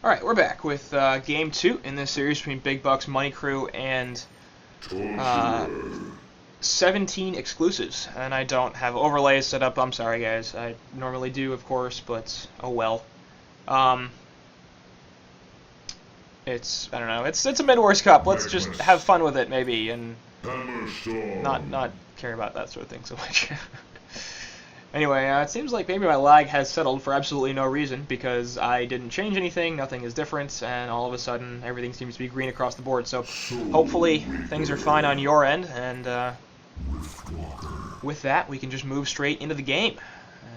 Alright, we're back with Game 2 in this series between Big Bucks, Money Crew, and 17 exclusives. And I don't have overlays set up. I'm sorry, guys. I normally do, of course, but oh well. It's, I don't know, it's a Midwars Cup. Let's just have fun with it, maybe, and not care about that sort of thing so much. Anyway, it seems like maybe my lag has settled for absolutely no reason, because I didn't change anything, nothing is different, and all of a sudden everything seems to be green across the board. So hopefully things are fine on your end, and with that we can just move straight into the game.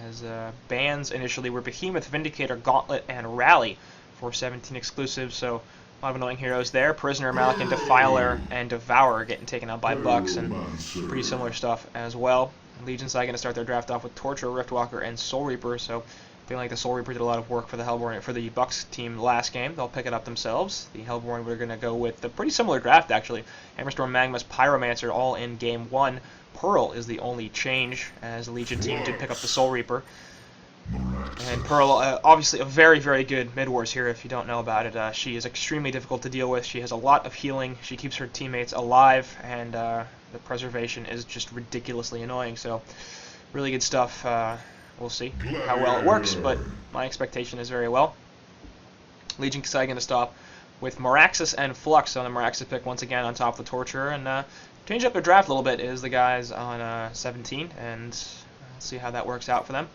As bans initially were Behemoth, Vindicator, Gauntlet, and Rally for 17 exclusives, so a lot of annoying heroes there. Prisoner, Malikan, Defiler, and Devourer getting taken out by BUX, and pretty similar stuff as well. Legion's going to start their draft off with Torture, Riftwalker, and Soul Reaper, so feeling like the Soul Reaper did a lot of work for the Hellborn, for the BUX team last game. They'll pick it up themselves. The Hellborn, we're going to go with a pretty similar draft, actually. Hammerstorm, Magmas, Pyromancer, all in Game 1. Pearl is the only change, as the Legion team did pick up the Soul Reaper. And Pearl, obviously a very, very good Midwars hero if you don't know about it. She is extremely difficult to deal with. She has a lot of healing. She keeps her teammates alive, and the preservation is just ridiculously annoying. So really good stuff. We'll see how well it works, but my expectation is very well. Legion Kasai going to stop with Moraxis and Flux on the Moraxis pick once again on top of the Torturer, and change up their draft a little bit is the guys on 17, and see how that works out for them.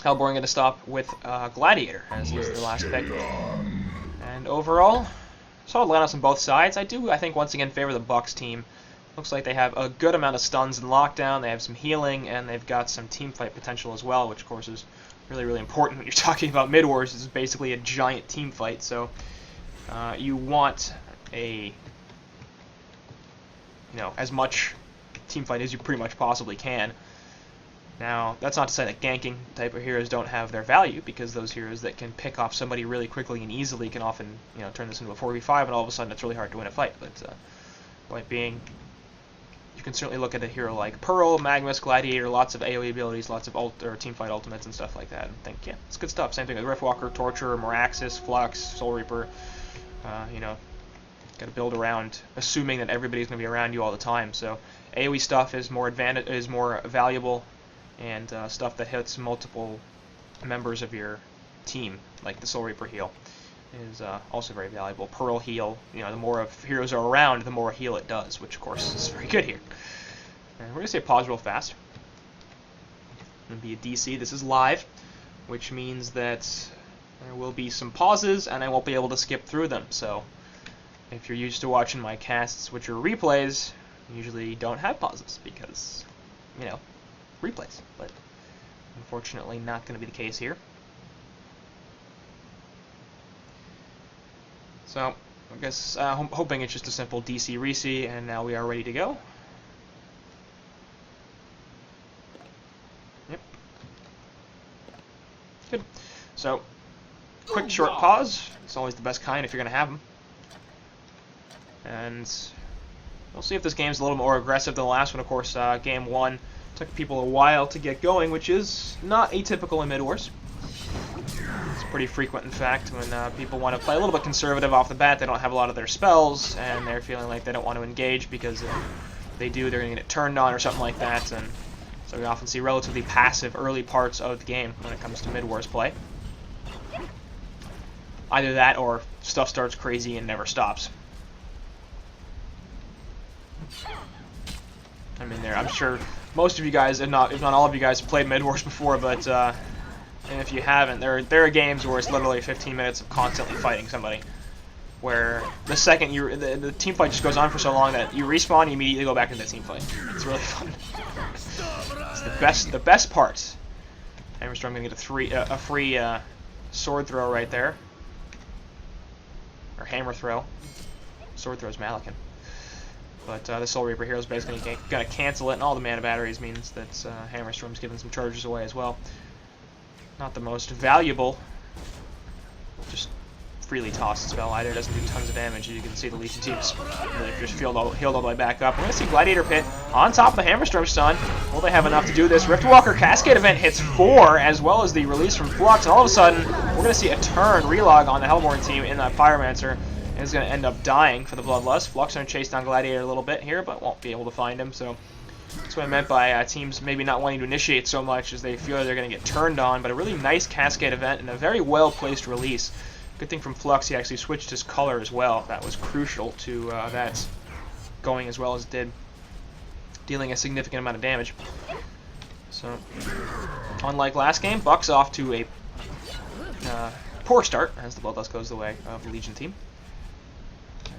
Hellborn going to stop with Gladiator, as he was the last pick. And overall, solid lineups on both sides. I think, once again, favor the BUX team. Looks like they have a good amount of stuns in lockdown, they have some healing, and they've got some teamfight potential as well, which, of course, is really, really important when you're talking about Midwars. It's basically a giant team fight, so you want as much teamfight as you pretty much possibly can. Now, that's not to say that ganking type of heroes don't have their value, because those heroes that can pick off somebody really quickly and easily can often, turn this into a 4v5, and all of a sudden it's really hard to win a fight. But point being, you can certainly look at a hero like Pearl, Magmas, Gladiator, lots of AoE abilities, lots of teamfight ultimates and stuff like that, and think, yeah, it's good stuff. Same thing with Riftwalker, Torturer, Moraxis, Flux, Soul Reaper. Got to build around assuming that everybody's going to be around you all the time. So AoE stuff is more valuable. And stuff that hits multiple members of your team, like the Soul Reaper heal, is also very valuable. Pearl heal, the more of heroes are around, the more heal it does, which of course is very good here. And we're going to say pause real fast. It'll be a DC. This is live, which means that there will be some pauses, and I won't be able to skip through them. So if you're used to watching my casts, which are replays, you usually don't have pauses because, replays, but unfortunately not going to be the case here. So I guess hoping it's just a simple DC Resi, and now we are ready to go. Yep. Good. So quick short pause. It's always the best kind if you're going to have them. And we'll see if this game's a little more aggressive than the last one. Of course, Game 1 took people a while to get going, which is not atypical in Midwars. It's pretty frequent, in fact, when people want to play a little bit conservative off the bat. They don't have a lot of their spells, and they're feeling like they don't want to engage because if they do, they're going to get turned on or something like that. And so we often see relatively passive early parts of the game when it comes to Midwars play. Either that or stuff starts crazy and never stops. I mean, I'm sure most of you guys, if not all of you guys, have played Midwars before, but and if you haven't, there are games where it's literally 15 minutes of constantly fighting somebody, where the second the team fight just goes on for so long that you respawn, you immediately go back into the team fight. It's really fun. It's the best part. Hammerstorm gonna get a free sword throw right there, or hammer throw. Sword throw's Malikan. But the Soul Reaper hero is basically going to cancel it, and all the mana batteries means that Hammerstorm's giving some charges away as well. Not the most valuable, just freely tossed spell either. It doesn't do tons of damage. As you can see, the Legion team's really just healed all the way back up. We're going to see Gladiator Pit on top of the Hammerstorm stun. Will they have enough to do this? Riftwalker Cascade event hits 4, as well as the release from Flux, and all of a sudden, we're going to see a turn relog on the Hellborn team in that Pyromancer, and is going to end up dying for the Bloodlust. Flux going to chase down Gladiator a little bit here, but won't be able to find him, so that's what I meant by teams maybe not wanting to initiate so much as they feel they're going to get turned on, but a really nice Cascade event and a very well-placed release. Good thing from Flux, he actually switched his color as well. That was crucial to that going as well as it did, dealing a significant amount of damage. So, unlike last game, BUX off to a poor start as the Bloodlust goes the way of the Legion team.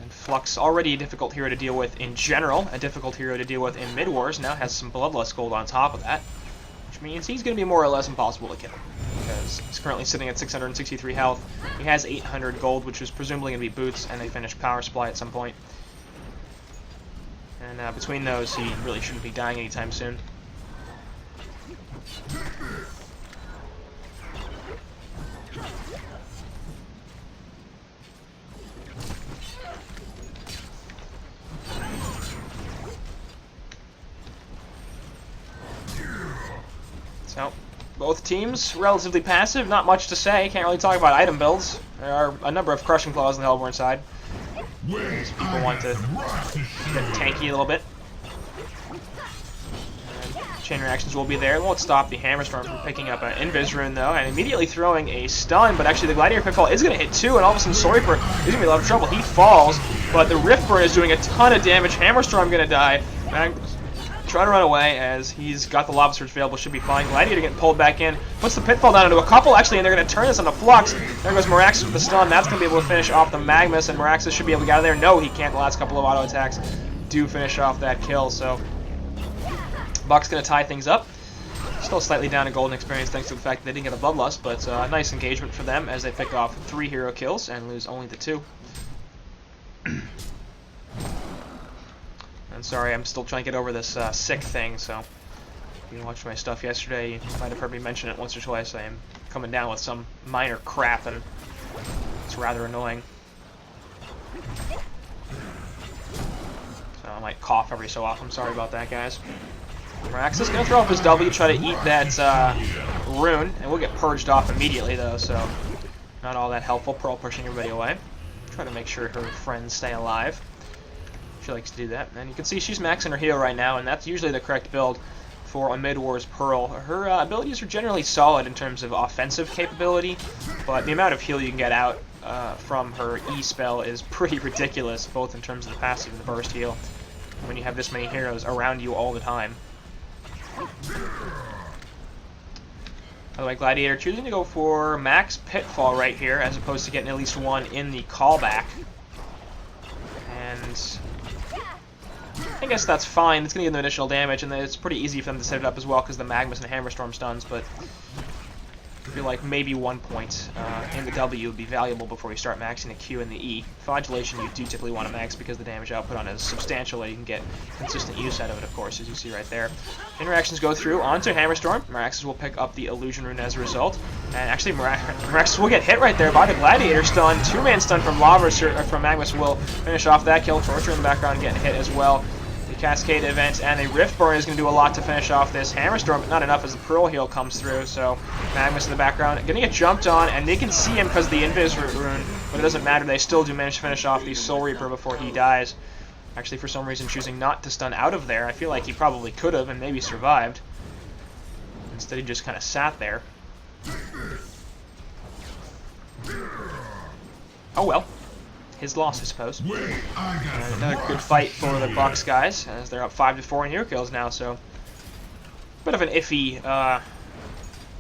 And Flux, already a difficult hero to deal with in general, a difficult hero to deal with in Midwars, now has some Bloodlust gold on top of that, which means he's going to be more or less impossible to kill, because he's currently sitting at 663 health. He has 800 gold, which is presumably going to be boots, and they finish power supply at some point. And between those, he really shouldn't be dying anytime soon. So, both teams relatively passive, not much to say, can't really talk about item builds. There are a number of Crushing Claws on the Hellborn side. As people want to get tanky a little bit. And chain reactions will be there. It won't stop the Hammerstorm from picking up an Invis Rune though, and immediately throwing a stun, but actually the Gladiator Pitfall is going to hit 2, and all of a sudden Soulreaper is going to be in a lot of trouble. He falls, but the Rift Burn is doing a ton of damage. Hammerstorm going to die. Trying to run away as he's got the Lava Surge available, should be fine. Gladiator getting pulled back in, puts the Pitfall down into a couple actually, and they're going to turn this into Flux. There goes Meraxis with the stun. That's going to be able to finish off the Magmus, and Meraxis should be able to get out of there. No, he can't. The last couple of auto attacks do finish off that kill, so BUX going to tie things up. Still slightly down in golden experience thanks to the fact that they didn't get a Bloodlust, but a nice engagement for them as they pick off 3 hero kills and lose only the 2. And sorry, I'm still trying to get over this sick thing, so if you watched my stuff yesterday, you might have heard me mention it once or twice. I am coming down with some minor crap, and it's rather annoying. So I might cough every so often. Sorry about that, guys. Meraxis is going to throw up his W, try to eat that rune, and we'll get purged off immediately, though, so not all that helpful. Pearl pushing everybody away. Try to make sure her friends stay alive. She likes to do that, and you can see she's maxing her heal right now, and that's usually the correct build for a Midwars Pearl. Her abilities are generally solid in terms of offensive capability, but the amount of heal you can get out from her E spell is pretty ridiculous, both in terms of the passive and the burst heal, when you have this many heroes around you all the time. By the way, Gladiator choosing to go for max Pitfall right here, as opposed to getting at least 1 in the callback. And I guess that's fine. It's going to give them additional damage, and it's pretty easy for them to set it up as well because the Magmus and the Hammerstorm stuns, but I feel like maybe 1 point in the W would be valuable before you start maxing the Q and the E. Flagellation you do typically want to max because the damage output on it is substantial, and you can get consistent use out of it, of course, as you see right there. Interactions go through onto Hammerstorm. Meraxis will pick up the Illusion Rune as a result, and actually Meraxis will get hit right there by the Gladiator stun. 2-man stun from from Magmus will finish off that kill. Torture in the background getting hit as well. Cascade event, and a Rift Burn is going to do a lot to finish off this Hammerstorm, but not enough as the Pearl heal comes through, so Magmus in the background going to get jumped on, and they can see him because of the Invis Rune, but it doesn't matter, they still do manage to finish off the Soul Reaper before he dies. Actually, for some reason, choosing not to stun out of there. I feel like he probably could have and maybe survived. Instead, he just kind of sat there. Oh well. His loss, I suppose. And another good fight for the BUX guys, as they're up 5-4 in hero kills now, so bit of an iffy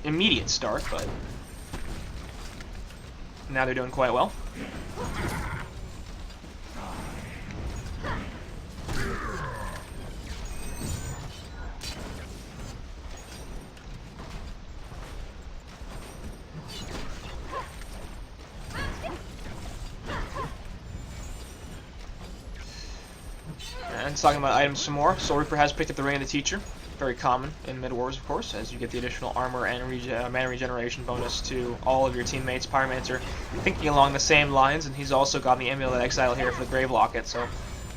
immediate start, but now they're doing quite well. And talking about items some more, Soul Reaper has picked up the Ring of the Teacher. very common in Midwars, of course, as you get the additional armor and mana regeneration bonus to all of your teammates. Pyromancer thinking along the same lines, and he's also got the Amulet Exile here for the Grave Locket, so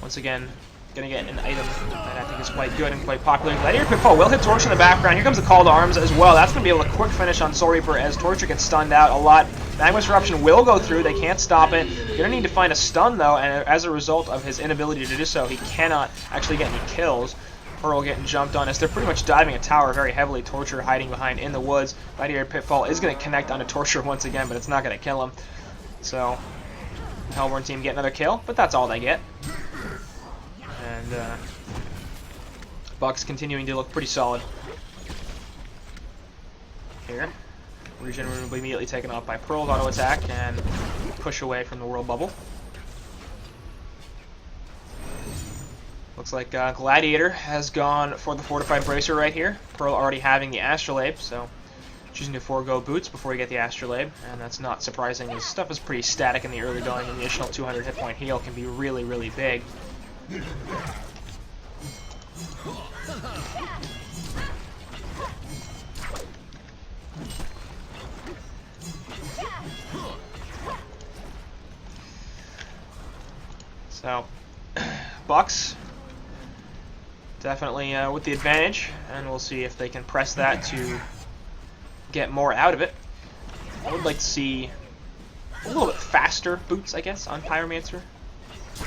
once again, going to get an item that I think is quite good and quite popular. Gladiator Pitfall will hit Torch in the background. Here comes the Call to Arms as well. That's going to be able to quick finish on Soul Reaper as Torture gets stunned out a lot. Magma Disruption will go through. They can't stop it. Going to need to find a stun, though, and as a result of his inability to do so, he cannot actually get any kills. Pearl getting jumped on as they're pretty much diving a tower very heavily. Torture hiding behind in the woods. Gladiator Pitfall is going to connect onto Torture once again, but it's not going to kill him. So, the Hellborn team get another kill, but that's all they get. And BUX continuing to look pretty solid here. Regen Rune will be immediately taken off by Pearl's auto attack and push away from the World Bubble. Looks like Gladiator has gone for the Fortified Bracer right here. Pearl already having the Astrolabe, so choosing to forego boots before you get the Astrolabe, and that's not surprising. This stuff is pretty static in the early going, and the additional 200 hit point heal can be really, really big. So, BUX definitely with the advantage, and we'll see if they can press that to get more out of it. I would like to see a little bit faster boots, I guess, on Pyromancer,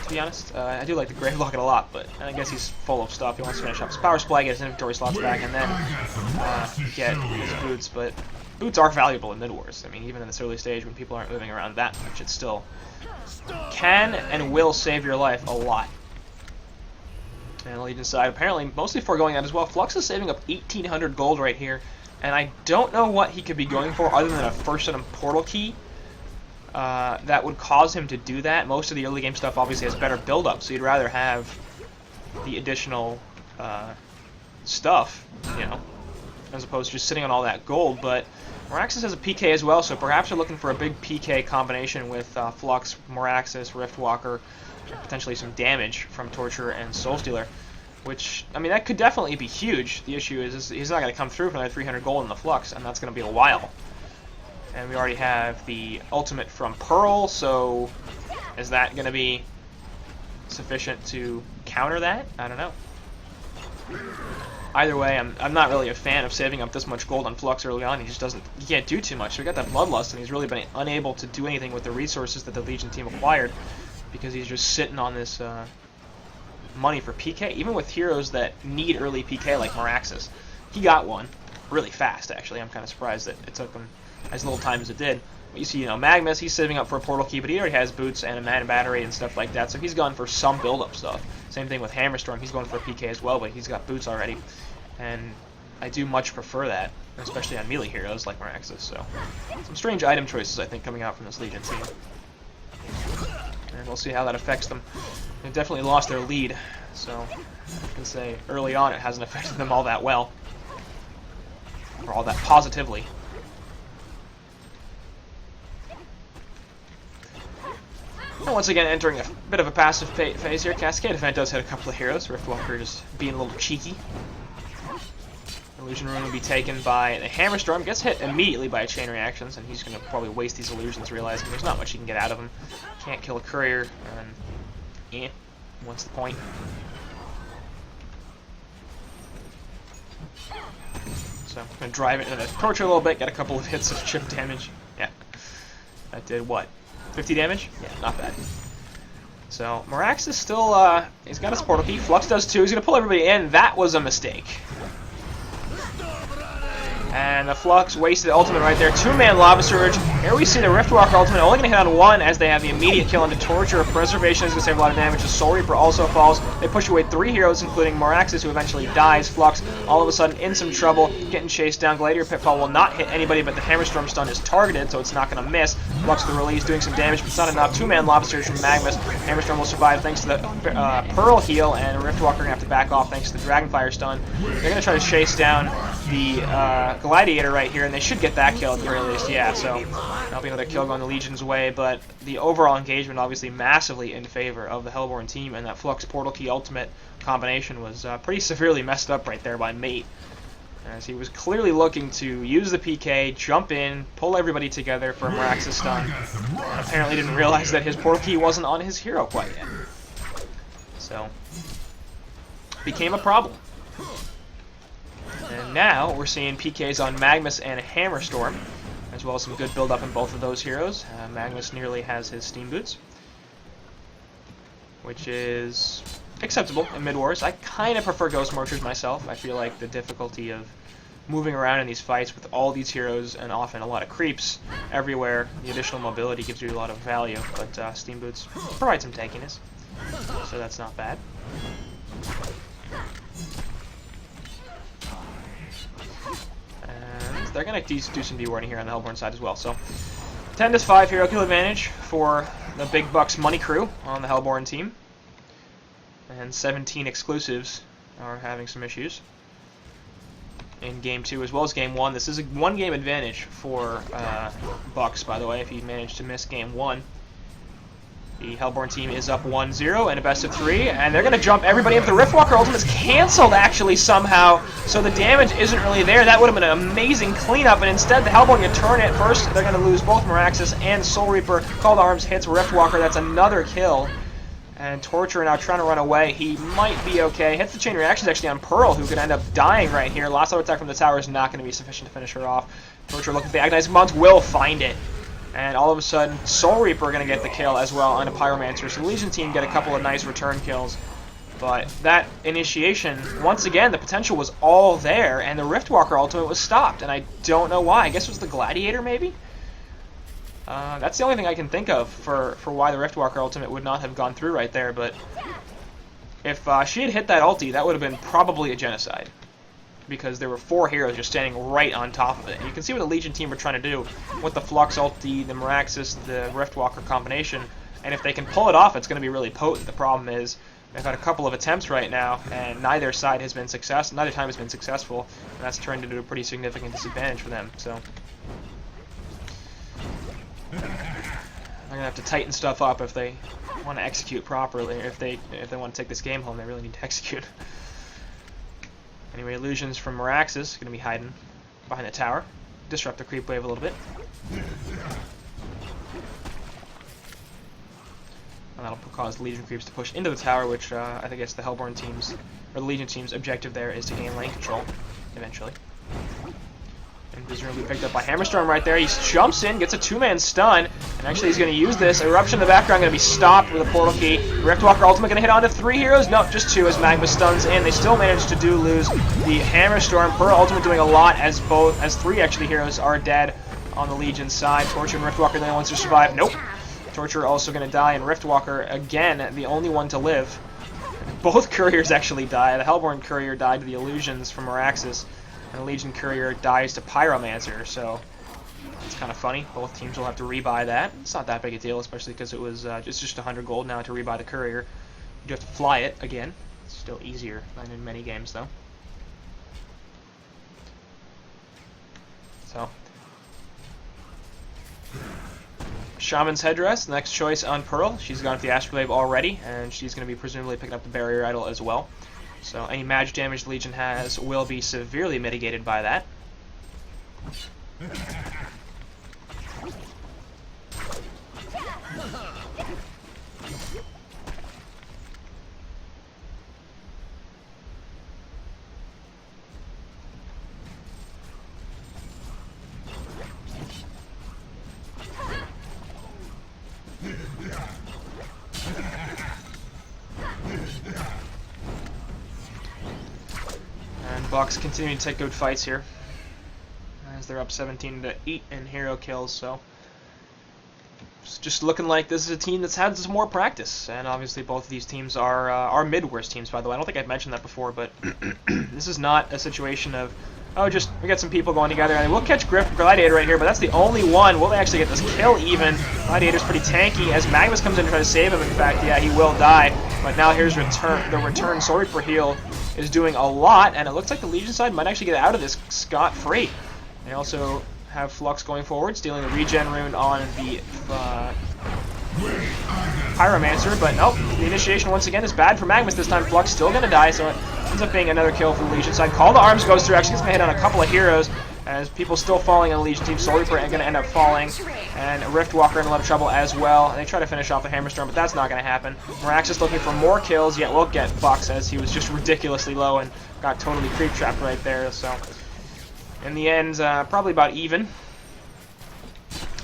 to be honest. I do like the Grave Locket a lot, but I guess he's full of stuff. He wants to finish up his Power Supply, get his inventory slots back, and then get his boots. But boots are valuable in Midwars. I mean, even in this early stage when people aren't moving around that much, it still can and will save your life a lot. And Legion side, apparently mostly foregoing that as well. Flux is saving up 1,800 gold right here, and I don't know what he could be going for other than a first item portal key that would cause him to do that. Most of the early game stuff obviously has better build-up, so you'd rather have the additional stuff, you know, as opposed to just sitting on all that gold. But Moraxis has a PK as well, so perhaps you're looking for a big PK combination with Flux, Moraxis, Riftwalker, and potentially some damage from Torture and Soulstealer, which, I mean, that could definitely be huge. The issue is he's not going to come through for another 300 gold in the Flux, and that's going to be a while. And we already have the ultimate from Pearl, so is that going to be sufficient to counter that? I don't know. Either way, I'm not really a fan of saving up this much gold on Flux early on. He can't do too much. So we got that Bloodlust, and he's really been unable to do anything with the resources that the Legion team acquired because he's just sitting on this money for PK. Even with heroes that need early PK like Moraxis, he got one really fast. Actually, I'm kind of surprised that it took him as little time as it did. But you see, you know, Magmus, he's saving up for a portal key, but he already has boots and a mana battery and stuff like that, so he's gone for some build-up stuff. Same thing with Hammerstorm, he's going for a PK as well, but he's got boots already, and I do much prefer that, especially on melee heroes like Moraxis. So some strange item choices, I think, coming out from this Legion team. And we'll see how that affects them. They've definitely lost their lead, so I can say early on it hasn't affected them all that well, or all that positively. And once again, entering a bit of a passive phase here. Cascade Event does hit a couple of heroes. Riftwalker just being a little cheeky. Illusion Rune will be taken by the Hammerstorm. Gets hit immediately by Chain Reactions, and he's going to probably waste these illusions, realizing there's not much he can get out of him. Can't kill a courier, and what's the point? So I'm going to drive it into the Torture a little bit, get a couple of hits of chip damage. Yeah, that did what? 50 damage? Yeah, not bad. So, Morax is still, he's got his portal key. Flux does too. He's going to pull everybody in. That was a mistake. And the Flux wasted the ultimate right there. Two-man Lava Surge. Here we see the Riftwalker ultimate only going to hit on one as they have the immediate kill into Torture. Preservation is going to save a lot of damage. The Soul Reaper also falls. They push away 3 heroes, including Moraxis, who eventually dies. Flux, all of a sudden, in some trouble, getting chased down. Gladiator Pitfall will not hit anybody, but the Hammerstorm stun is targeted, so it's not going to miss. Flux, the release, doing some damage, but it's not enough. Two-man Lava Surge from Magmus. Hammerstorm will survive thanks to the Pearl heal, and Riftwalker going to have to back off thanks to the Dragonfire stun. They're going to try to chase down the Gladiator right here, and they should get that kill at the very least. Yeah, so that'll be another kill going the Legion's way, but the overall engagement obviously massively in favor of the Hellborn team, and that Flux Portal Key Ultimate combination was pretty severely messed up right there by Mate, as he was clearly looking to use the PK, jump in, pull everybody together for a Mirax's stun, and apparently didn't realize that his Portal Key wasn't on his hero quite yet. So, became a problem. And now we're seeing PKs on Magnus and Hammerstorm, as well as some good build-up in both of those heroes. Magnus nearly has his Steam Boots, which is acceptable in Midwars. I kind of prefer Ghost Marchers myself. I feel like the difficulty of moving around in these fights with all these heroes and often a lot of creeps everywhere, the additional mobility gives you a lot of value, but Steam Boots provide some tankiness, so that's not bad. And they're going to do some dewarding here on the Hellborn side as well, so 10-5 hero kill advantage for the big bucks money crew on the Hellborn team. And 17 exclusives are having some issues in Game 2 as well as Game 1. This is a one-game advantage for BUX, by the way, if you manage to miss Game 1. The Hellborn team is up 1-0 in a best-of-3, and they're going to jump everybody up. The Riftwalker Ultimate's canceled, actually, somehow, so the damage isn't really there. That would have been an amazing cleanup, and instead the Hellborn can turn it. First, they're going to lose both Miraxis and Soul Reaper. Called Arms hits Riftwalker. That's another kill. And Torture now trying to run away. He might be okay. Hits the chain reactions actually on Pearl, who could end up dying right here. Last auto attack from the tower is not going to be sufficient to finish her off. Torture looking for the Agonizing Mons, will find it. And all of a sudden, Soul Reaper going to get the kill as well on a Pyromancer. So the Legion team get a couple of nice return kills. But that initiation, once again, the potential was all there, and the Riftwalker ultimate was stopped. And I don't know why. I guess it was the Gladiator, maybe? That's the only thing I can think of for why the Riftwalker ultimate would not have gone through right there, but if she had hit that ulti, that would have been probably a genocide, because there were 4 heroes just standing right on top of it. And you can see what the Legion team were trying to do with the Flux ulti, the Miraxis, the Riftwalker combination, and if they can pull it off, it's going to be really potent. The problem is they've had a couple of attempts right now, and neither time has been successful, and that's turned into a pretty significant disadvantage for them. So they're gonna have to tighten stuff up if they want to execute properly. If they want to take this game home, they really need to execute. Anyway, illusions from Miraxis gonna be hiding behind the tower, disrupt the creep wave a little bit, and that'll cause Legion creeps to push into the tower, which I think it's the Hellborn team's or the Legion team's objective there is to gain lane control eventually. And Vizier will be picked up by Hammerstorm right there. He jumps in, gets a 2-man stun, and actually he's going to use this. Eruption in the background going to be stopped with a portal key. Riftwalker ultimate going to hit onto 3 heroes. No, just 2 as Magma stuns in. They still manage to lose the Hammerstorm. Pearl ultimate doing a lot as 3 actually heroes are dead on the Legion side. Torture and Riftwalker the only ones to survive. Nope. Torture also going to die, and Riftwalker again the only one to live. Both couriers actually die. The Hellborn courier died to the illusions from Miraxis, and the Legion courier dies to Pyromancer, so it's kind of funny. Both teams will have to rebuy that. It's not that big a deal, especially because it's just 100 gold now to rebuy the courier. You have to fly it again. It's still easier than in many games, though. So, Shaman's Headdress, next choice on Pearl. She's gone for the Astrolabe already, and she's going to be presumably picking up the Barrier Idol as well. So any magic damage the Legion has will be severely mitigated by that. BUX continuing to take good fights here, as they're up 17-8 in hero kills, so it's just looking like this is a team that's had some more practice, and obviously both of these teams are Midwars teams, by the way. I don't think I've mentioned that before, but this is not a situation of, oh, just we got some people going together, and we'll catch Gladiator right here, but that's the only one. Will they actually get this kill even? Gladiator's pretty tanky, as Magnus comes in to try to save him. In fact, yeah, he will die, but now here's the return Soul Reaper heal is doing a lot, and it looks like the Legion side might actually get out of this scot-free. They also have Flux going forward, stealing the regen rune on the Pyromancer, but nope, the initiation once again is bad for Magnus this time. Flux still gonna die, so it ends up being another kill for the Legion side. Call to Arms goes through, actually gets my hit on a couple of heroes, as people still falling on the Legion team. Soul Reaper are gonna end up falling, and Riftwalker in a lot of trouble as well. And they try to finish off the Hammerstorm, but that's not gonna happen. Miraxis looking for more kills, yet will get BUX, as he was just ridiculously low and got totally creep trapped right there. So in the end, probably about even.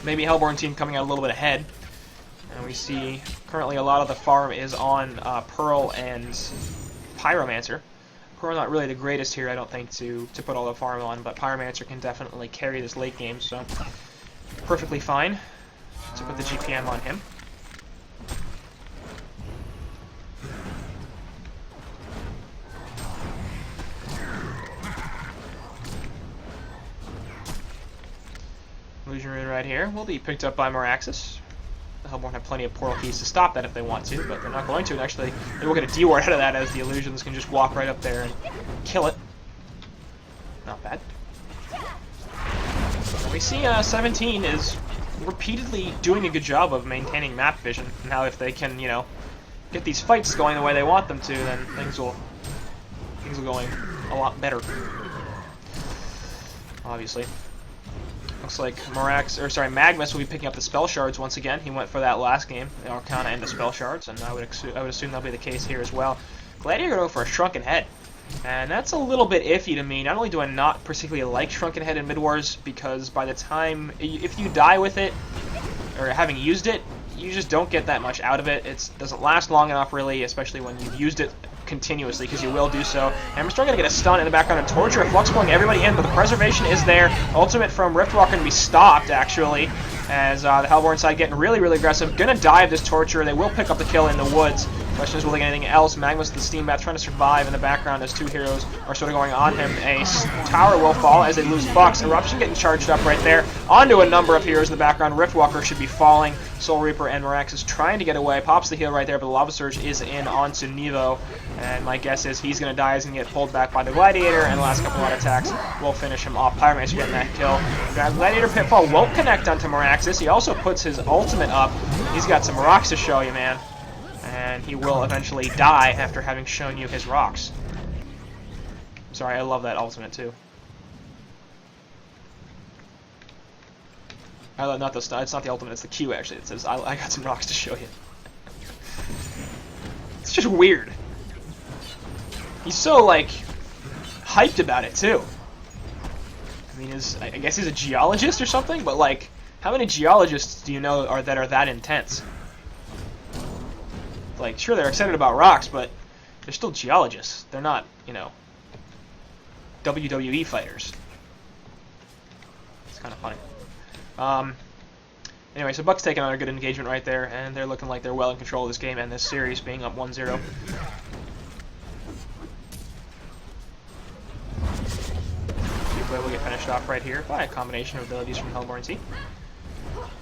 Maybe Hellborn team coming out a little bit ahead. And we see currently a lot of the farm is on Pearl and Pyromancer. Pearl not really the greatest here, I don't think, to put all the farm on, but Pyromancer can definitely carry this late game, so perfectly fine to put the GPM on him. Illusion Rune right here will be picked up by Miraxis. The Hellborn have plenty of portal keys to stop that if they want to, but they're not going to. And actually, they will get a D-ward out of that, as the Illusions can just walk right up there and kill it. Not bad. And we see 17 is repeatedly doing a good job of maintaining map vision. Now, if they can, you know, get these fights going the way they want them to, then things will going a lot better. Obviously. Looks like Magnus will be picking up the spell shards once again. He went for that last game, the Arcana and the spell shards, and I would assume that'll be the case here as well. Gladiator going for a Shrunken Head, and that's a little bit iffy to me. Not only do I not particularly like Shrunken Head in Midwars, because by the time, if you die with it, or having used it, you just don't get that much out of it. It doesn't last long enough, really, especially when you've used it continuously, because you will do so. Hammerstorm gonna get a stun in the background and Torture. Flux pulling everybody in, but the preservation is there. Ultimate from Riftwalker gonna be stopped, actually, as the Hellborn side getting really, really aggressive. Gonna dive this Torture. They will pick up the kill in the woods. Question is, will they get anything else? Magnus, the Steam Bath, trying to survive in the background as two heroes are sort of going on him. A tower will fall as they lose BUX. Eruption getting charged up right there onto a number of heroes in the background. Riftwalker should be falling. Soul Reaper and Miraxis trying to get away. Pops the heal right there, but the Lava Surge is in onto Nevo. And my guess is he's going to die. He's going to get pulled back by the Gladiator, and the last couple of attacks will finish him off. Pyromancer getting that kill. Gladiator Pitfall won't connect onto Miraxis. He also puts his ultimate up. He's got some rocks to show you, man. And he will eventually die after having shown you his rocks. Sorry, I love that ultimate too. It's not the ultimate, it's the Q actually. It says, I got some rocks to show you. It's just weird. He's so, like, hyped about it too. I mean, I guess he's a geologist or something, but, like, how many geologists do you know that are that intense? Like, sure, they're excited about rocks, but they're still geologists. They're not, you know, WWE fighters. It's kind of funny. Anyway, so BUX taking on a good engagement right there, and they're looking like they're well in control of this game and this series, being up 1-0. Will get finished off right here by a combination of abilities from Hellborn team.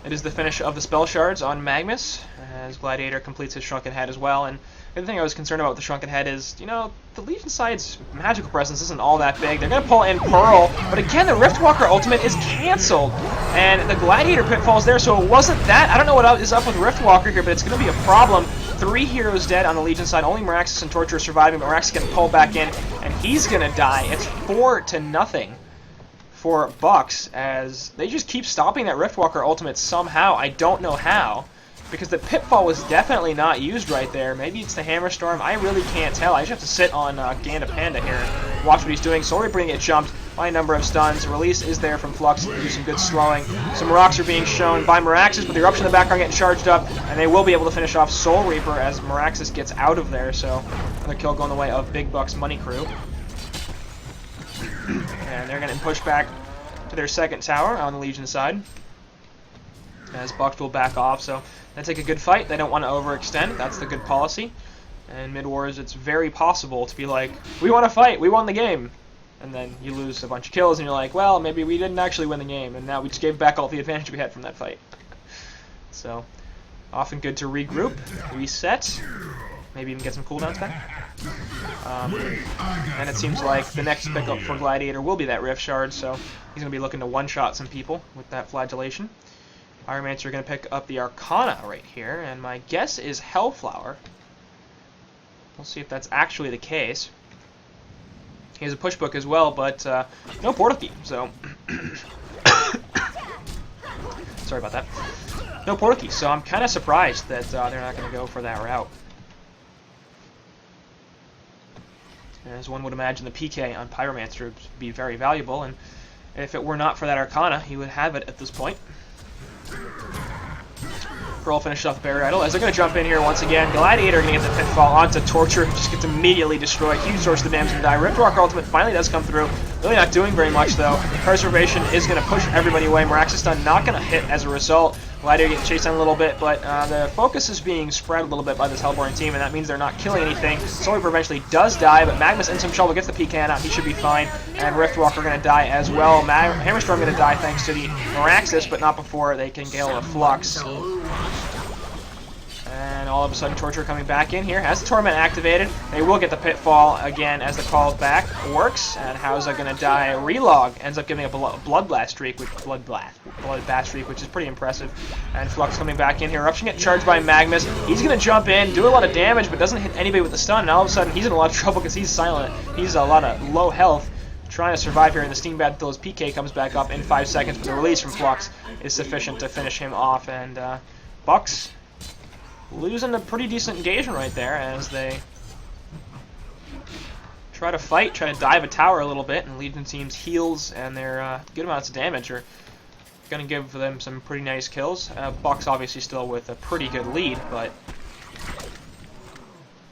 It is the finish of the spell shards on Magnus, as Gladiator completes his Shrunken Head as well. And the other thing I was concerned about with the Shrunken Head is, you know, the Legion side's magical presence isn't all that big. They're going to pull in Pearl, but again, the Riftwalker ultimate is cancelled. And the Gladiator Pitfall's there, so it wasn't that. I don't know what is up with Riftwalker here, but it's going to be a problem. 3 heroes dead on the Legion side. Only Miraxis and Torture are surviving, but Miraxis getting pulled back in, and he's going to die. It's 4-0. For BUX, as they just keep stopping that Riftwalker ultimate somehow. I don't know how, because the Pitfall was definitely not used right there. Maybe it's the Hammerstorm. I really can't tell. I just have to sit on Ganda Panda here and watch what he's doing. Soul Reaper get jumped by a number of stuns. Release is there from Flux to do some good slowing. Some rocks are being shown by Miraxis, but the Eruption in the background getting charged up, and they will be able to finish off Soul Reaper as Miraxis gets out of there. So another kill going the way of Big Buck's Money Crew. And they're going to push back to their second tower on the Legion side, as BUX will back off. So they take a good fight. They don't want to overextend. That's the good policy. And Midwars, it's very possible to be like, we want to fight. We won the game. And then you lose a bunch of kills, and you're like, well, maybe we didn't actually win the game, and now we just gave back all the advantage we had from that fight. So often good to regroup, reset, maybe even get some cooldowns back. And it seems like the next pickup for Gladiator will be that Rift Shard, so he's going to be looking to one-shot some people with that Flagellation. Pyromancer are going to pick up the Arcana right here, and my guess is Hellflower. We'll see if that's actually the case. He has a push book as well, but no portal key, so... Sorry about that. No portal key, so I'm kind of surprised that they're not going to go for that route. As one would imagine, the PK on Pyromancer would be very valuable, and if it were not for that Arcana, he would have it at this point. Pearl finished off Barrier Idol. As they're going to jump in here once again, Gladiator going to get the Pitfall onto Torture, just gets immediately destroyed. Huge source of the damage to die. Riftwalker Ultimate finally does come through. Really not doing very much, though. Preservation is going to push everybody away. Miraxis Stun not going to hit as a result. Gladiator getting chased down a little bit, but the focus is being spread a little bit by this Hellborn team, and that means they're not killing anything. Soul Reaper eventually does die, but Magnus in some trouble, gets the PK out. He should be fine, and Riftwalker going to die as well. Hammerstorm going to die thanks to the Miraxis, but not before they can gale a Flux. And all of a sudden, Torture coming back in here. Has the Torment activated. They will get the Pitfall again as the call back works. And how's that going to die? Relog ends up giving a Bloodbath streak, which is pretty impressive. And Flux coming back in here. Eruption get charged by Magnus. He's going to jump in, do a lot of damage, but doesn't hit anybody with the stun. And all of a sudden, he's in a lot of trouble because he's silent. He's a lot of low health. Trying to survive here in the Steam Bath until his PK comes back up in 5 seconds. But the release from Flux is sufficient to finish him off. And BUX losing a pretty decent engagement right there as they try to fight, try to dive a tower a little bit, and Legion team's heals and their good amounts of damage are going to give them some pretty nice kills. BUX obviously still with a pretty good lead, but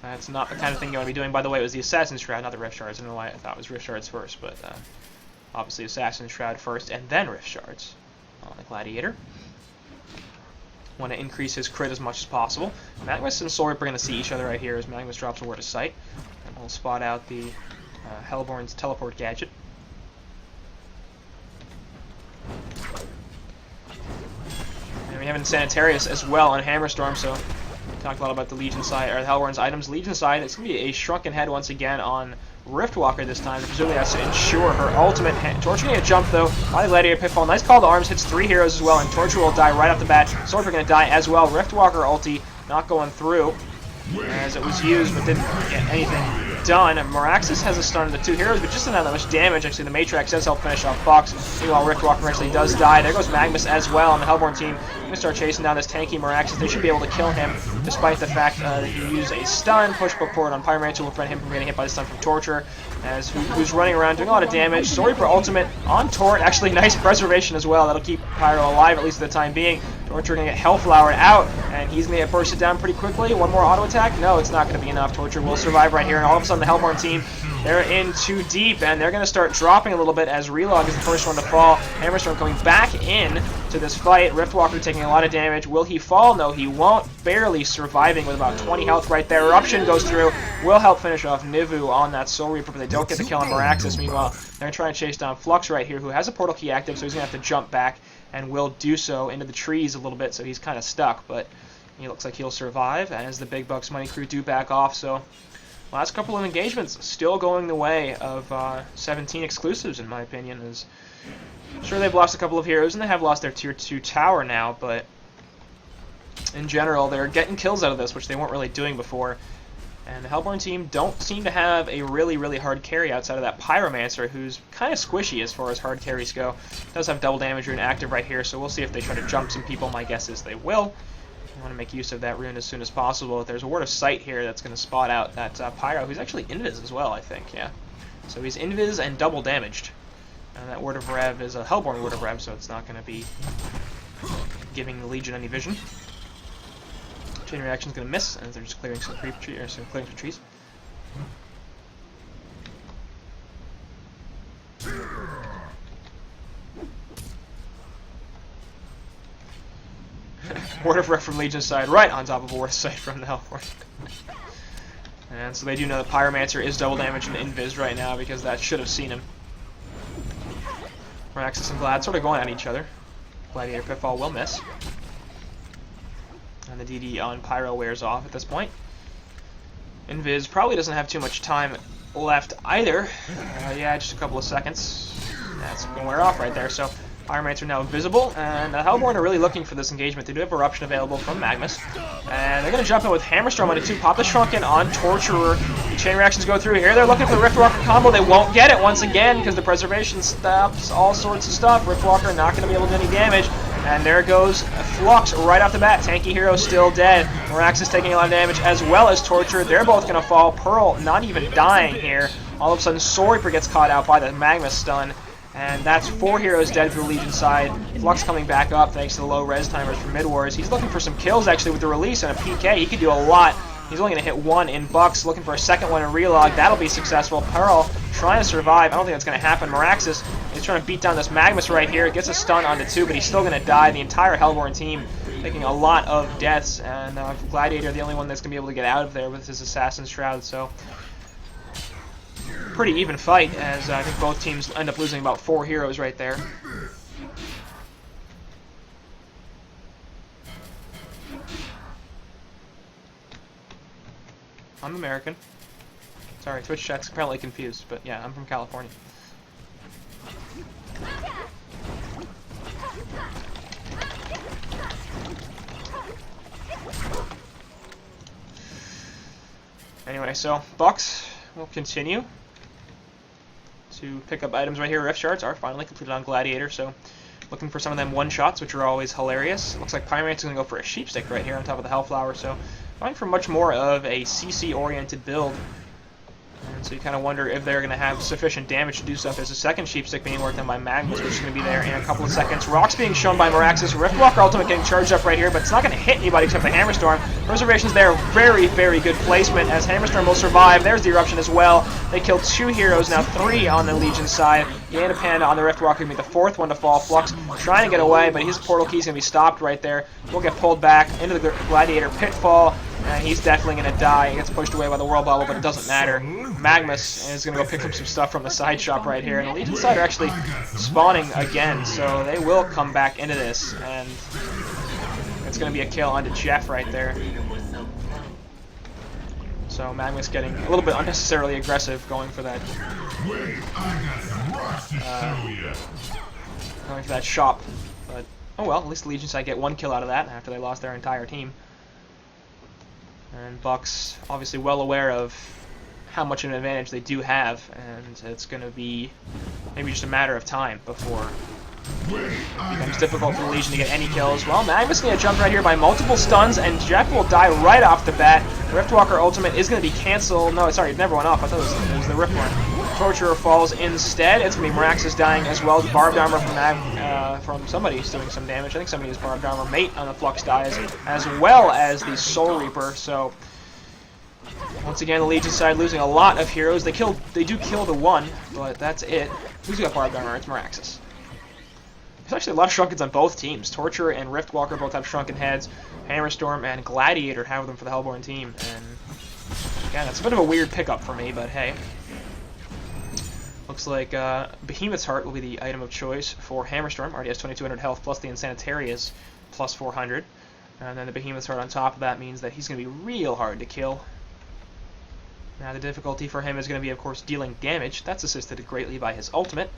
that's not the kind of thing you want to be doing. By the way, it was the Assassin's Shroud, not the Rift Shards. I don't know why I thought it was Rift Shards first, but obviously Assassin's Shroud first and then Rift Shards on the Gladiator. Want to increase his crit as much as possible. Magnus and Soul Reaper are going to see each other right here as Magnus drops a word of sight. And we'll spot out the Hellborn's teleport gadget. And we have Sanitarius as well on Hammerstorm, so we talked a lot about the Legion side, or the Hellborn's items. Legion side, it's going to be a Shrunken Head once again on Riftwalker this time. Presumably has to ensure her ultimate. Torture going to jump though by the Gladiator Pitfall. Nice call to arms, hits 3 heroes as well, and Torture will die right off the bat. Swordfish going to die as well. Riftwalker ulti not going through as it was used, but didn't get anything done. And Miraxis has a stun on the 2 heroes, but just not that much damage. Actually, the Matrix does help finish off BUX. Meanwhile, Riftwalker actually does die. There goes Magnus as well, and the Hellborn team going to start chasing down this tanky Miraxis. They should be able to kill him, despite the fact that he used a stun. Push book forward on Pyromancer will prevent him from getting hit by the stun from Torture, as who's running around doing a lot of damage. Soul Reaper ultimate on Tort. Actually, nice preservation as well. That'll keep Pyro alive, at least for the time being. Torture going to get Hellflowered out, and he's going to get bursted down pretty quickly. One more auto attack? No, it's not going to be enough. Torture will survive right here, and all of a sudden the Hellborn team, they're in too deep, and they're going to start dropping a little bit as Relog is the first one to fall. Hammerstorm coming back in to this fight. Riftwalker taking a lot of damage. Will he fall? No, he won't. Barely surviving with about 20 health right there. Eruption goes through. Will help finish off Nivu on that Soul Reaper, but they don't get the kill on Miraxis. Meanwhile, they're trying to chase down Flux right here, who has a portal key active, so he's going to have to jump back, and will do so into the trees a little bit, so he's kind of stuck, but he looks like he'll survive as the Big Bucks Money Crew do back off. So last couple of engagements still going the way of 17 exclusives, in my opinion. Is sure, they've lost a couple of heroes, and they have lost their tier 2 tower now, but in general, they're getting kills out of this, which they weren't really doing before. And the Hellborn team don't seem to have a really, really hard carry outside of that Pyromancer, who's kind of squishy as far as hard carries go. Does have double damage rune active right here, so we'll see if they try to jump some people. My guess is they will. You want to make use of that rune as soon as possible. There's a word of sight here that's going to spot out that Pyro, who's actually invis as well, I think, yeah. So he's invis and double damaged. And that word of rev is a Hellborn word of rev, so it's not going to be giving the Legion any vision. Chain reaction's going to miss, as they're just clearing some clearing some trees. Word of Rep from Legion's side, right on top of a Word of Sight from the Hellborn. And so they do know that Pyromancer is double damage and invis right now, because that should have seen him. Miraxis and Glad sort of going at each other. Gladiator Pitfall will miss. And the DD on Pyro wears off at this point. Invis probably doesn't have too much time left either. Yeah, just a couple of seconds. That's going to wear off right there. So Pyromancer are now invisible, and Hellborn are really looking for this engagement. They do have Eruption available from Magnus, and they're going to jump in with Hammerstorm on the 2, pop the Shrunken on Torturer. The chain reactions go through here. They're looking for the Riftwalker combo. They won't get it once again because the Preservation stops all sorts of stuff. Riftwalker not going to be able to do any damage, and there goes Flux right off the bat. Tanky Hero still dead. Meraxis taking a lot of damage as well as Torturer. They're both going to fall. Pearl not even dying here. All of a sudden, Soul Reaper gets caught out by the Magma stun. And that's 4 heroes dead for the Legion side. Flux coming back up thanks to the low res timers from Midwars. He's looking for some kills actually with the release and a PK. He could do a lot. He's only going to hit 1 in BUX, looking for a second one in Relog. That'll be successful. Pearl trying to survive. I don't think that's going to happen. Meraxis is trying to beat down this Magnus right here. Gets a stun onto 2, but he's still going to die. The entire Hellborn team taking a lot of deaths, and Gladiator the only one that's going to be able to get out of there with his Assassin's Shroud. So pretty even fight, as I think both teams end up losing about 4 heroes right there. I'm American. Sorry, Twitch chat's apparently confused, but yeah, I'm from California. Anyway, so BUX will continue to pick up items right here. Rift Shards are finally completed on Gladiator, so looking for some of them one-shots, which are always hilarious. Looks like Pyromancer is going to go for a Sheepstick right here on top of the Hellflower, so going for much more of a CC-oriented build. And so you kind of wonder if they're going to have sufficient damage to do stuff. There's a second Sheepstick being worked on by Magnus, which is going to be there in a couple of seconds. Rocks being shown by Meraxis. Riftwalker ultimate getting charged up right here, but it's not going to hit anybody except the Hammerstorm. Preservation's there. Very, very good placement as Hammerstorm will survive. There's the Eruption as well. They killed 2 heroes, now 3 on the Legion side. Yana Panda on the Riftwalker will be the 4th one to fall. Flux trying to get away, but his portal key's going to be stopped right there. We'll get pulled back into the Gladiator pitfall. And he's definitely going to die. He gets pushed away by the World Bubble, but it doesn't matter. Magnus is going to go pick up some stuff from the side shop right here. And the Legion side are actually spawning again, so they will come back into this. And it's going to be a kill onto Jeff right there. So Magnus getting a little bit unnecessarily aggressive, going for that shop. But oh well, at least the Legion side get 1 kill out of that after they lost their entire team. And BUX obviously well aware of how much of an advantage they do have, and it's going to be maybe just a matter of time before it becomes difficult for the Legion to get any kills. Well, Magnus is going to jump right here by multiple stuns, and Jeff will die right off the bat. Riftwalker ultimate is going to be cancelled. No, sorry, it never went off. I thought it was the Rift one. Torturer falls instead. It's going to be Meraxis dying as well. Barbed Armor from somebody who's doing some damage. I think somebody is Barbed Armor. Mate on the Flux dies, as well as the Soul Reaper. So once again, the Legion side losing a lot of heroes. They do kill the 1, but that's it. Who's got Barbed Armor? It's Meraxis. There's actually a lot of Shrunkens on both teams. Torturer and Riftwalker both have Shrunken heads. Hammerstorm and Gladiator have them for the Hellborn team. And again, that's a bit of a weird pickup for me, but hey. Looks like Behemoth's Heart will be the item of choice for Hammerstorm. Already has 2200 health, plus the Insanitaria's plus 400. And then the Behemoth's Heart on top of that means that he's going to be real hard to kill. Now the difficulty for him is going to be, of course, dealing damage. That's assisted greatly by his ultimate.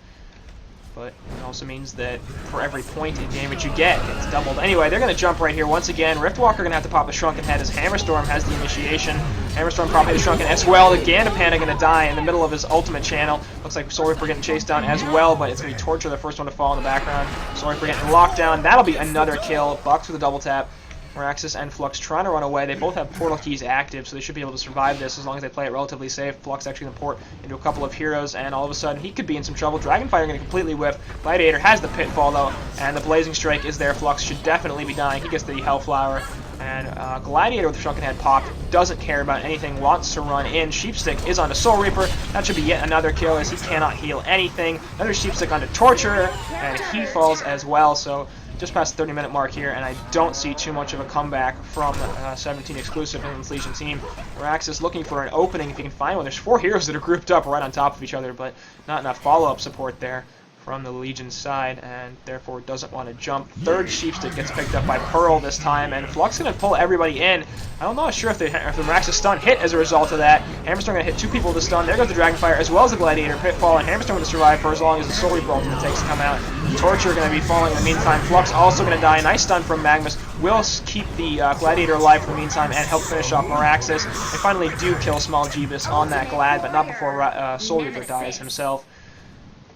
But it also means that for every point in damage you get, it's doubled. Anyway, they're going to jump right here once again. Riftwalker going to have to pop the Shrunken head as Hammerstorm has the initiation. Hammerstorm probably the Shrunken as well. The Gandapanda going to die in the middle of his ultimate channel. Looks like Soul Reaper getting chased down as well, but it's going to be Torture, the first one to fall in the background. Soul Reaper getting locked down. That'll be another kill. BUX with a double tap. Meraxis and Flux trying to run away. They both have portal keys active, so they should be able to survive this as long as they play it relatively safe. Flux actually going to port into a couple of heroes, and all of a sudden he could be in some trouble. Dragonfire going to completely whiff. Gladiator has the pitfall though, and the Blazing Strike is there. Flux should definitely be dying. He gets the Hellflower, and Gladiator with the Shrunken head popped doesn't care about anything, wants to run in. Sheepstick is on the Soul Reaper. That should be yet another kill as he cannot heal anything. Another Sheepstick onto Torturer, and he falls as well. So just past the 30-minute mark here, and I don't see too much of a comeback from 17 exclusive in this Legion team. Meraxis looking for an opening if he can find one. There's 4 heroes that are grouped up right on top of each other, but not enough follow-up support there from the Legion's side, and therefore doesn't want to jump. Third Sheepstick gets picked up by Pearl this time, and Flux going to pull everybody in. I'm not sure if the Mirax's stun hit as a result of that. Hammerstorm going to hit 2 people with the stun. There goes the Dragonfire as well as the Gladiator Pitfall, and Hammerstorm going to survive for as long as the Soul Reaper ultimate takes to come out. Torture going to be falling in the meantime. Flux also going to die. Nice stun from Magnus. Will keep the Gladiator alive for the meantime and help finish off Miraxis. They finally do kill Small Jeebus on that Glad, but not before Soul Reaper dies himself.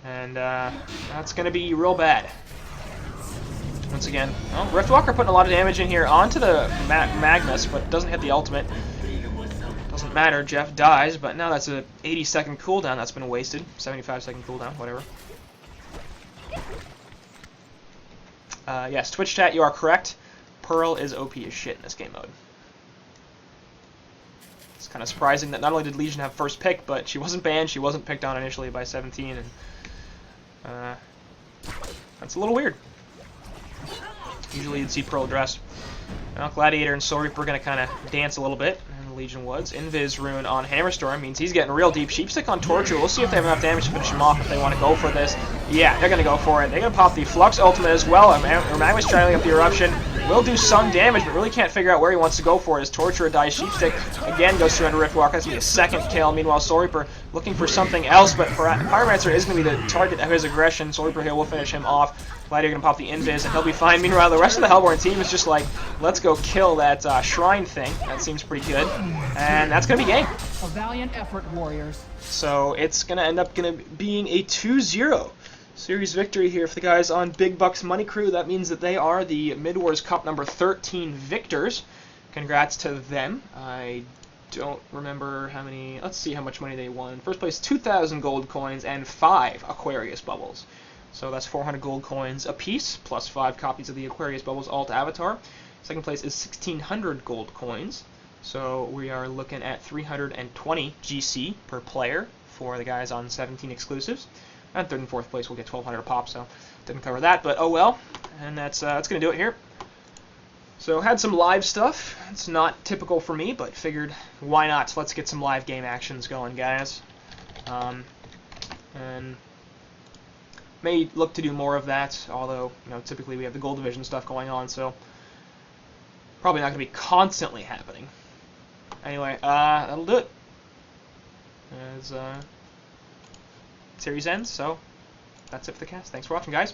And that's going to be real bad. Once again, well, Riftwalker putting a lot of damage in here onto the Magnus, but doesn't hit the ultimate. Doesn't matter, Jeff dies, but now that's a 80-second cooldown that's been wasted. 75-second cooldown, whatever. Yes, Twitch chat, you are correct. Pearl is OP as shit in this game mode. It's kind of surprising that not only did Legion have first pick, but she wasn't banned, she wasn't picked on initially by 17, and that's a little weird. Usually you'd see Pearl dressed. Now Gladiator and Soul Reaper are going to kind of dance a little bit, and Legion Woods. Invis Rune on Hammerstorm means he's getting real deep. Sheepstick on Torture. We'll see if they have enough damage to finish him off if they want to go for this. Yeah, they're going to go for it. They're going to pop the Flux ultimate as well. Magnus trying up the Eruption. Will do some damage, but really can't figure out where he wants to go for it. As Torture dies, Sheepstick again goes through under Riftwalker. That's going to be a second kill. Meanwhile, Soul Reaper looking for something else, but Pyromancer is going to be the target of his aggression. Soul Reaper here will finish him off. Gladiator going to pop the Invis, and he'll be fine. Meanwhile, the rest of the Hellborn team is just like, let's go kill that Shrine thing. That seems pretty good. And that's going to be game. A valiant effort, Warriors. So it's going to end up being a 2-0 series victory here for the guys on Big Bucks Money Crew. That means that they are the Midwars Cup number 13 victors. Congrats to them. I don't remember how many. Let's see how much money they won. First place, 2,000 gold coins and 5 Aquarius bubbles. So that's 400 gold coins apiece, plus 5 copies of the Aquarius Bubbles Alt Avatar. Second place is 1,600 gold coins. So we are looking at 320 GC per player for the guys on 17 exclusives. And third and fourth place will get 1,200 a pop, so didn't cover that, but oh well. And that's going to do it here. So had some live stuff. It's not typical for me, but figured why not? Let's get some live game actions going, guys. And may look to do more of that, although typically we have the Gold Division stuff going on, so probably not going to be constantly happening. Anyway, that'll do it. As series ends, so that's it for the cast. Thanks for watching, guys.